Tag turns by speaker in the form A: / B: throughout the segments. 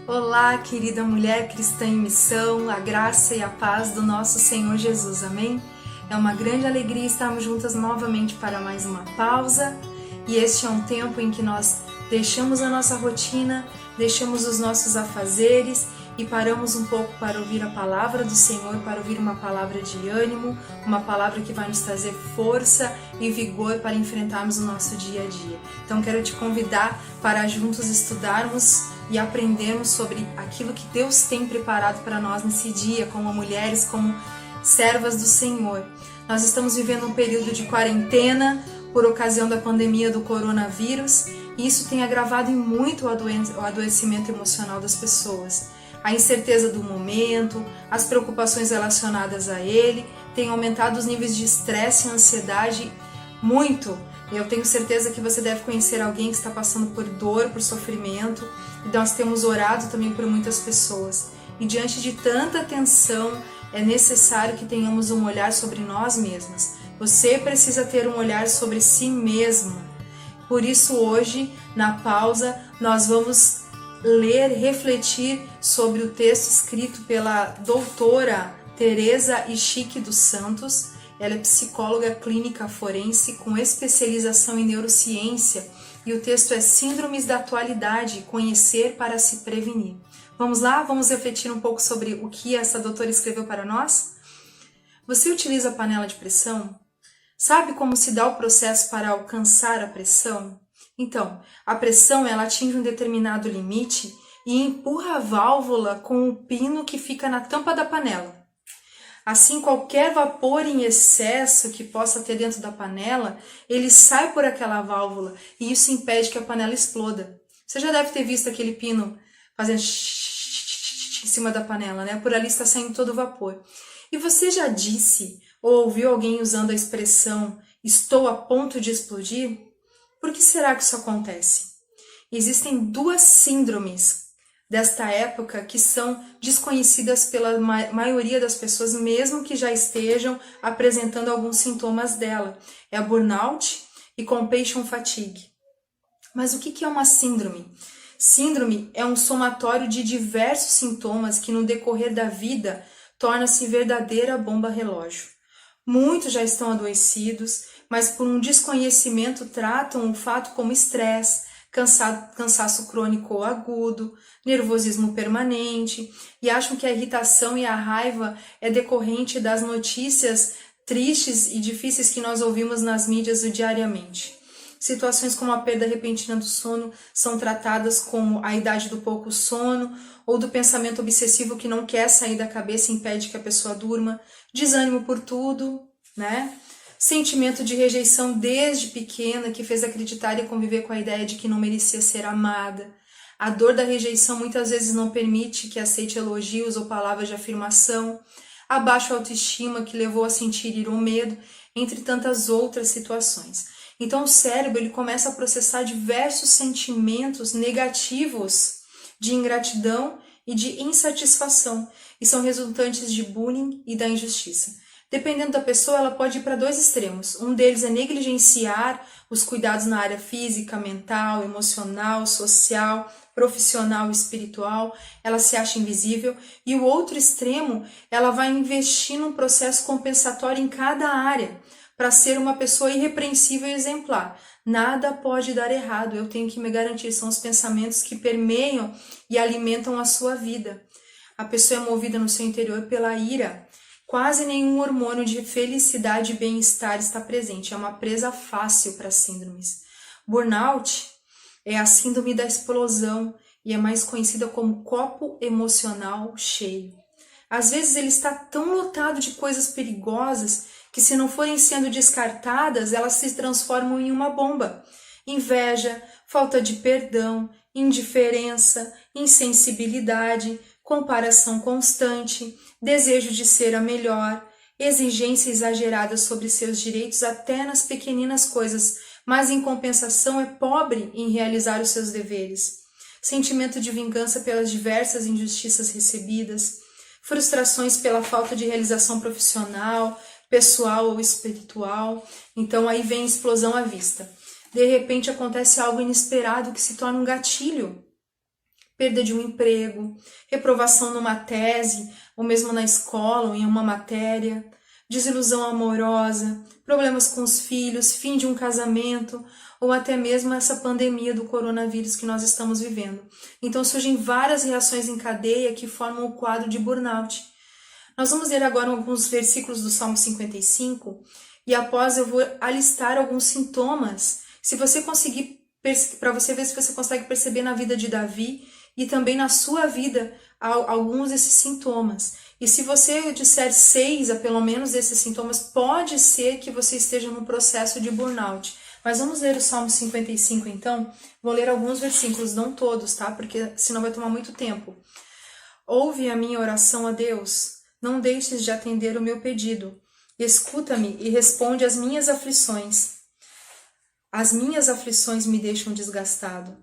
A: Olá, querida mulher cristã em missão, a graça e a paz do nosso Senhor Jesus, amém? É uma grande alegria estarmos juntas novamente para mais uma pausa, e este é um tempo em que nós deixamos a nossa rotina, deixamos os nossos afazeres e paramos um pouco para ouvir a palavra do Senhor, para ouvir uma palavra de ânimo, uma palavra que vai nos trazer força e vigor para enfrentarmos o nosso dia a dia. Então quero te convidar para juntos estudarmos e aprendermos sobre aquilo que Deus tem preparado para nós nesse dia, como mulheres, como servas do Senhor. Nós estamos vivendo um período de quarentena por ocasião da pandemia do coronavírus, e isso tem agravado em muito o adoecimento emocional das pessoas. A incerteza do momento, as preocupações relacionadas a ele, têm aumentado os níveis de estresse e ansiedade muito. Eu tenho certeza que você deve conhecer alguém que está passando por dor, por sofrimento, e nós temos orado também por muitas pessoas. E diante de tanta tensão, é necessário que tenhamos um olhar sobre nós mesmas. Você precisa ter um olhar sobre si mesmo. Por isso hoje, na pausa, nós vamos ler, refletir sobre o texto escrito pela doutora Teresa Ichique dos Santos. Ela é psicóloga clínica forense com especialização em neurociência, e o texto é Síndromes da Atualidade, conhecer para se prevenir. Vamos lá? Vamos refletir um pouco sobre o que essa doutora escreveu para nós? Você utiliza a panela de pressão? Sabe como se dá o processo para alcançar a pressão? Então, a pressão ela atinge um determinado limite e empurra a válvula com o pino que fica na tampa da panela. Assim, qualquer vapor em excesso que possa ter dentro da panela, ele sai por aquela válvula e isso impede que a panela exploda. Você já deve ter visto aquele pino fazendo em cima da panela, né? Por ali está saindo todo o vapor. E você já disse ou ouviu alguém usando a expressão "estou a ponto de explodir"? Por que será que isso acontece? Existem duas síndromes desta época que são desconhecidas pela maioria das pessoas, mesmo que já estejam apresentando alguns sintomas dela. É a burnout e compassion fatigue. Mas o que é uma síndrome? Síndrome é um somatório de diversos sintomas que no decorrer da vida torna-se verdadeira bomba relógio. Muitos já estão adoecidos, mas por um desconhecimento tratam o fato como estresse, cansaço crônico ou agudo, nervosismo permanente, e acham que a irritação e a raiva é decorrente das notícias tristes e difíceis que nós ouvimos nas mídias diariamente. Situações como a perda repentina do sono são tratadas como a idade do pouco sono, ou do pensamento obsessivo que não quer sair da cabeça e impede que a pessoa durma, desânimo por tudo, né? Sentimento de rejeição desde pequena, que fez acreditar e conviver com a ideia de que não merecia ser amada. A dor da rejeição muitas vezes não permite que aceite elogios ou palavras de afirmação. A baixa autoestima que levou a sentir ira ou medo, entre tantas outras situações. Então o cérebro ele começa a processar diversos sentimentos negativos de ingratidão e de insatisfação, e são resultantes de bullying e da injustiça. Dependendo da pessoa, ela pode ir para dois extremos. Um deles é negligenciar os cuidados na área física, mental, emocional, social, profissional e espiritual. Ela se acha invisível. E o outro extremo, ela vai investir num processo compensatório em cada área, para ser uma pessoa irrepreensível e exemplar. Nada pode dar errado, eu tenho que me garantir. São os pensamentos que permeiam e alimentam a sua vida. A pessoa é movida no seu interior pela ira. Quase nenhum hormônio de felicidade e bem-estar está presente. É uma presa fácil para síndromes. Burnout é a síndrome da explosão e é mais conhecida como copo emocional cheio. Às vezes ele está tão lotado de coisas perigosas que, se não forem sendo descartadas, elas se transformam em uma bomba. Inveja, falta de perdão, indiferença, insensibilidade, comparação constante, desejo de ser a melhor, exigência exagerada sobre seus direitos até nas pequeninas coisas, mas em compensação é pobre em realizar os seus deveres. Sentimento de vingança pelas diversas injustiças recebidas, frustrações pela falta de realização profissional, pessoal ou espiritual. Então aí vem a explosão à vista. De repente acontece algo inesperado que se torna um gatilho. perda de um emprego, reprovação numa tese, ou mesmo na escola, ou em uma matéria, desilusão amorosa, problemas com os filhos, fim de um casamento, ou até mesmo essa pandemia do coronavírus que nós estamos vivendo. Então surgem várias reações em cadeia que formam o quadro de burnout. Nós vamos ler agora alguns versículos do Salmo 55 e após eu vou alistar alguns sintomas, se você conseguir, para você ver se você consegue perceber na vida de Davi e também na sua vida alguns desses sintomas. E se você disser 6 a pelo menos desses sintomas, pode ser que você esteja no processo de burnout. Mas vamos ler o Salmo 55 então. Vou ler alguns versículos, não todos, tá? Porque senão vai tomar muito tempo. Ouve a minha oração a Deus, não deixes de atender o meu pedido. Escuta-me e responde às minhas aflições. As minhas aflições me deixam desgastado.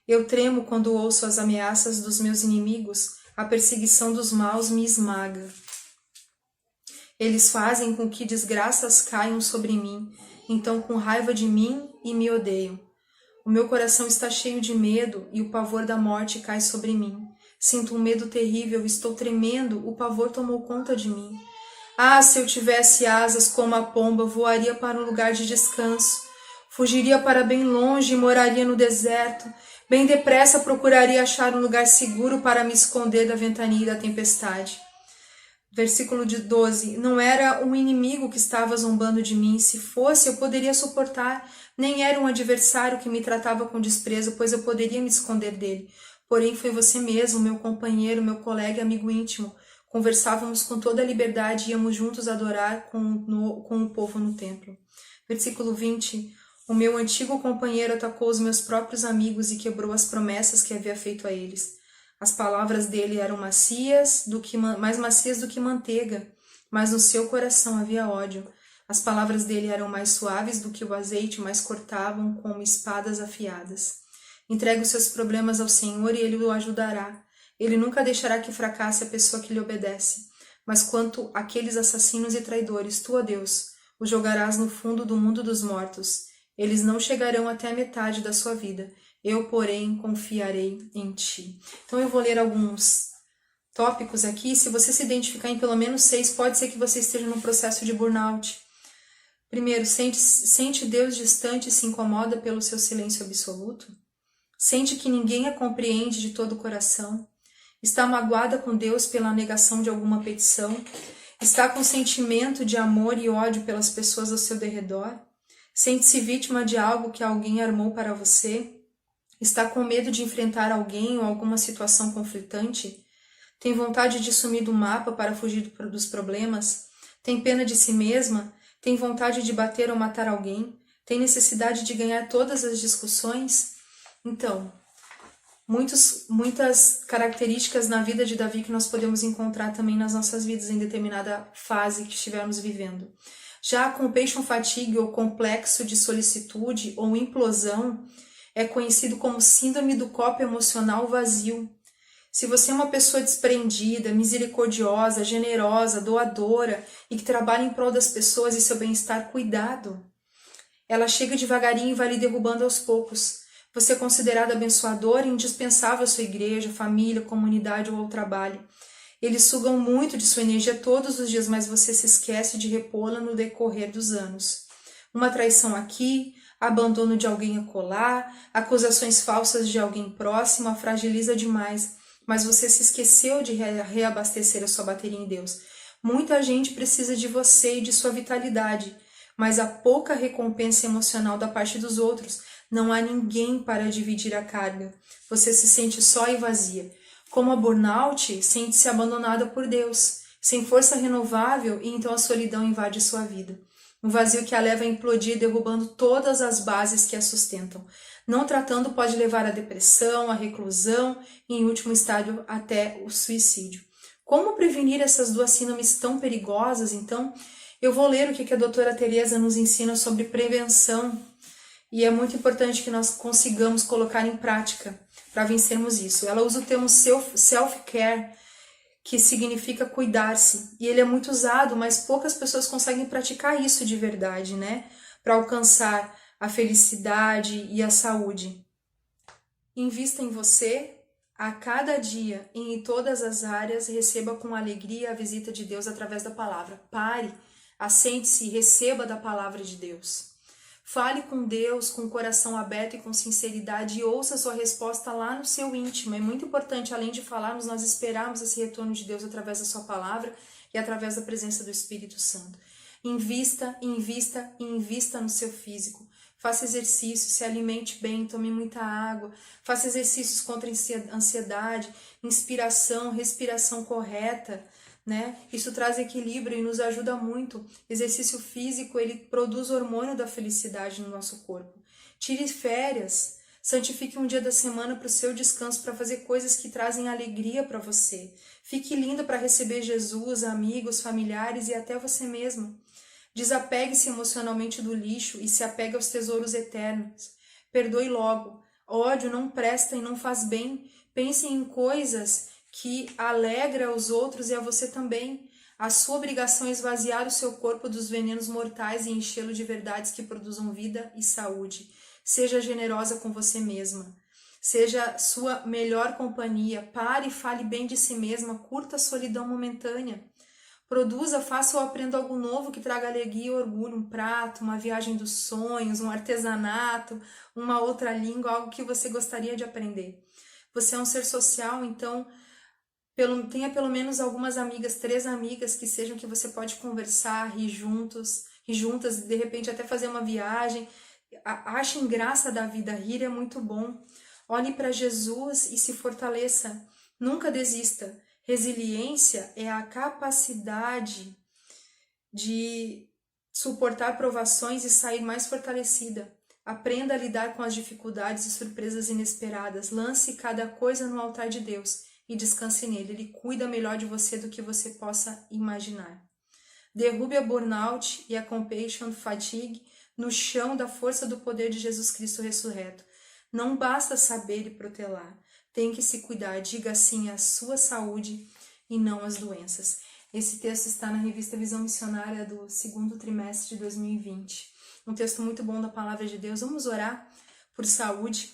A: Eu tremo quando ouço as ameaças dos meus inimigos, a perseguição dos maus me esmaga. Eles fazem com que desgraças caiam sobre mim, então com raiva de mim e me odeiam. O meu coração está cheio de medo e o pavor da morte cai sobre mim. Sinto um medo terrível, estou tremendo, o pavor tomou conta de mim. Ah, se eu tivesse asas como a pomba, voaria para um lugar de descanso. Fugiria para bem longe e moraria no deserto. Bem depressa procuraria achar um lugar seguro para me esconder da ventania e da tempestade. Versículo 12. Não era um inimigo que estava zombando de mim. Se fosse, eu poderia suportar. Nem era um adversário que me tratava com desprezo, pois eu poderia me esconder dele. Porém, foi você mesmo, meu companheiro, meu colega e amigo íntimo. Conversávamos com toda a liberdade e íamos juntos adorar com o povo no templo. Versículo 20. O meu antigo companheiro atacou os meus próprios amigos e quebrou as promessas que havia feito a eles. As palavras dele eram mais macias do que manteiga, mas no seu coração havia ódio. As palavras dele eram mais suaves do que o azeite, mas cortavam como espadas afiadas. Entregue os seus problemas ao Senhor e Ele o ajudará. Ele nunca deixará que fracasse a pessoa que lhe obedece. Mas quanto àqueles assassinos e traidores, tu, ó Deus, os jogarás no fundo do mundo dos mortos. Eles não chegarão até a metade da sua vida. Eu, porém, confiarei em ti. Então eu vou ler alguns tópicos aqui. Se você se identificar em pelo menos 6, pode ser que você esteja no processo de burnout. Primeiro, sente Deus distante e se incomoda pelo seu silêncio absoluto? Sente que ninguém a compreende de todo o coração? Está magoada com Deus pela negação de alguma petição? Está com sentimento de amor e ódio pelas pessoas ao seu derredor? Sente-se vítima de algo que alguém armou para você? Está com medo de enfrentar alguém ou alguma situação conflitante? Tem vontade de sumir do mapa para fugir dos problemas? Tem pena de si mesma? Tem vontade de bater ou matar alguém? Tem necessidade de ganhar todas as discussões? Então, muitas características na vida de Davi que nós podemos encontrar também nas nossas vidas em determinada fase que estivermos vivendo. Já a compassion fatigue ou complexo de solicitude ou implosão é conhecido como síndrome do copo emocional vazio. Se você é uma pessoa desprendida, misericordiosa, generosa, doadora e que trabalha em prol das pessoas e seu bem-estar, cuidado. Ela chega devagarinho e vai lhe derrubando aos poucos. Você é considerado abençoador e indispensável à sua igreja, família, comunidade ou ao trabalho. Eles sugam muito de sua energia todos os dias, mas você se esquece de repô-la no decorrer dos anos. Uma traição aqui, abandono de alguém acolá, acusações falsas de alguém próximo a fragiliza demais, mas você se esqueceu de reabastecer a sua bateria em Deus. Muita gente precisa de você e de sua vitalidade, mas há pouca recompensa emocional da parte dos outros. Não há ninguém para dividir a carga. Você se sente só e vazia. Como a burnout, sente-se abandonada por Deus, sem força renovável, e então a solidão invade sua vida. Um vazio que a leva a implodir, derrubando todas as bases que a sustentam. Não tratando, pode levar à depressão, à reclusão e, em último estágio, até o suicídio. Como prevenir essas duas síndromes tão perigosas? Então, eu vou ler o que a doutora Teresa nos ensina sobre prevenção. E é muito importante que nós consigamos colocar em prática para vencermos isso. Ela usa o termo self-care, que significa cuidar-se. E ele é muito usado, mas poucas pessoas conseguem praticar isso de verdade, né? Para alcançar a felicidade e a saúde. Invista em você, A cada dia e em todas as áreas, receba com alegria a visita de Deus através da palavra. Pare, assente-se e receba da palavra de Deus. Fale com Deus com o coração aberto e com sinceridade e ouça a sua resposta lá no seu íntimo. É muito importante, além de falarmos, nós esperarmos esse retorno de Deus através da sua palavra e através da presença do Espírito Santo. Invista, invista e invista no seu físico. Faça exercício, se alimente bem, tome muita água, faça exercícios contra a ansiedade, inspiração, respiração correta, né? Isso traz equilíbrio e nos ajuda muito. Exercício físico, ele produz hormônio da felicidade no nosso corpo. Tire férias, santifique um dia da semana para o seu descanso, para fazer coisas que trazem alegria para você. Fique lindo para receber Jesus, amigos, familiares e até você mesmo. Desapegue-se emocionalmente do lixo e se apegue aos tesouros eternos. Perdoe logo. Ódio não presta e não faz bem. Pense em coisas que alegram os outros e a você também. A sua obrigação é esvaziar o seu corpo dos venenos mortais e enchê-lo de verdades que produzam vida e saúde. Seja generosa com você mesma. Seja sua melhor companhia. Pare e fale bem de si mesma. Curta a solidão momentânea. Produza, faça ou aprenda algo novo que traga alegria e orgulho, um prato, uma viagem dos sonhos, um artesanato, uma outra língua, algo que você gostaria de aprender. Você é um ser social, então tenha pelo menos algumas amigas, 3 amigas que sejam que você pode conversar, rir juntos, rir juntas, de repente até fazer uma viagem. Achem graça da vida, rir é muito bom. Olhe para Jesus e se fortaleça. Nunca desista. Resiliência é a capacidade de suportar provações e sair mais fortalecida. Aprenda a lidar com as dificuldades e surpresas inesperadas. Lance cada coisa no altar de Deus e descanse nele. Ele cuida melhor de você do que você possa imaginar. Derrube a burnout e a compassion fatigue no chão da força do poder de Jesus Cristo ressurreto. Não basta saber e protelar. Tem que se cuidar, diga sim à sua saúde e não às doenças. Esse texto está na revista Visão Missionária do 2º trimestre de 2020. Um texto muito bom da Palavra de Deus. Vamos orar por saúde.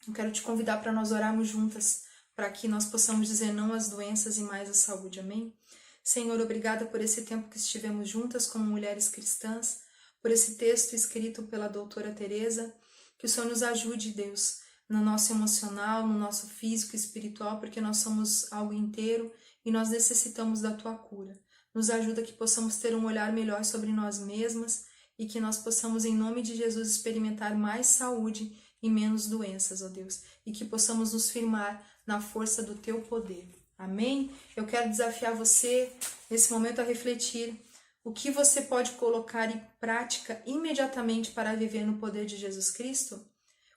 A: Eu quero te convidar para nós orarmos juntas, para que nós possamos dizer não às doenças e mais à saúde. Amém? Senhor, obrigada por esse tempo que estivemos juntas como mulheres cristãs, por esse texto escrito pela doutora Teresa. Que o Senhor nos ajude, Deus, no nosso emocional, no nosso físico e espiritual, porque nós somos algo inteiro e nós necessitamos da Tua cura. Nos ajuda que possamos ter um olhar melhor sobre nós mesmas e que nós possamos, em nome de Jesus, experimentar mais saúde e menos doenças, ó Deus, e que possamos nos firmar na força do Teu poder. Amém? Eu quero desafiar você, nesse momento, a refletir o que você pode colocar em prática imediatamente para viver no poder de Jesus Cristo.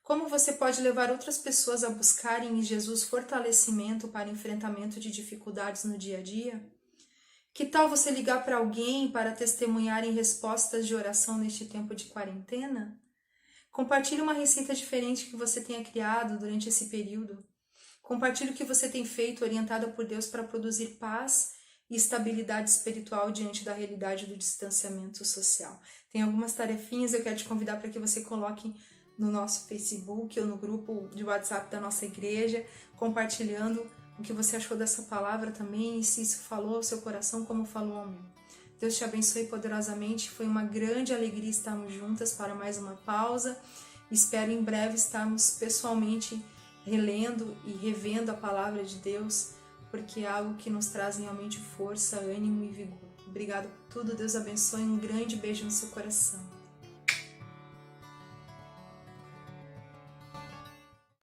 A: Como você pode levar outras pessoas a buscarem em Jesus fortalecimento para enfrentamento de dificuldades no dia a dia? Que tal você ligar para alguém para testemunhar em respostas de oração neste tempo de quarentena? Compartilhe uma receita diferente que você tenha criado durante esse período. Compartilhe o que você tem feito orientada por Deus para produzir paz e estabilidade espiritual diante da realidade do distanciamento social. Tem algumas tarefinhas, eu quero te convidar para que você coloque no nosso Facebook ou no grupo de WhatsApp da nossa igreja, compartilhando o que você achou dessa palavra também e se isso falou ao seu coração como falou ao meu. Deus te abençoe poderosamente, foi uma grande alegria estarmos juntas para mais uma pausa. Espero em breve estarmos pessoalmente relendo e revendo a palavra de Deus, porque é algo que nos traz realmente força, ânimo e vigor. Obrigada por tudo, Deus abençoe, um grande beijo no seu coração.